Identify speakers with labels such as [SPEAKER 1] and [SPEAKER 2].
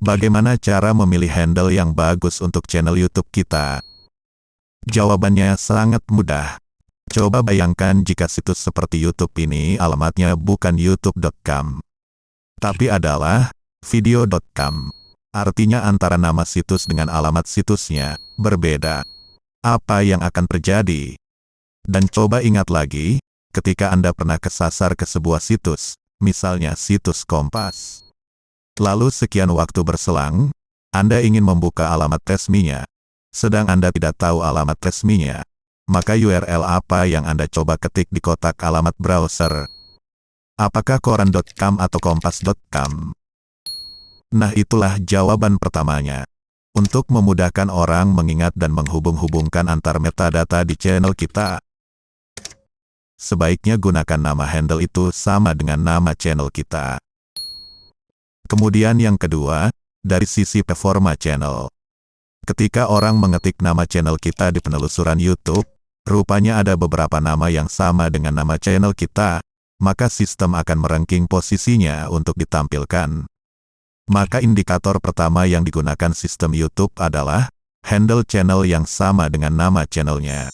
[SPEAKER 1] Bagaimana cara memilih handle yang bagus untuk channel YouTube kita? Jawabannya sangat mudah. Coba bayangkan jika situs seperti YouTube ini alamatnya bukan youtube.com, tapi adalah video.com. Artinya antara nama situs dengan alamat situsnya berbeda. Apa yang akan terjadi? Dan coba ingat lagi, ketika Anda pernah kesasar ke sebuah situs, misalnya situs Kompas. Lalu sekian waktu berselang, Anda ingin membuka alamat resminya, sedang Anda tidak tahu alamat resminya. Maka URL apa yang Anda coba ketik di kotak alamat browser? Apakah koran.com atau kompas.com? Nah, itulah jawaban pertamanya. Untuk memudahkan orang mengingat dan menghubung-hubungkan antar metadata di channel kita, sebaiknya gunakan nama handle itu sama dengan nama channel kita. Kemudian yang kedua, dari sisi performa channel. Ketika orang mengetik nama channel kita di penelusuran YouTube, rupanya ada beberapa nama yang sama dengan nama channel kita, maka sistem akan meranking posisinya untuk ditampilkan. Maka indikator pertama yang digunakan sistem YouTube adalah handle channel yang sama dengan nama channelnya.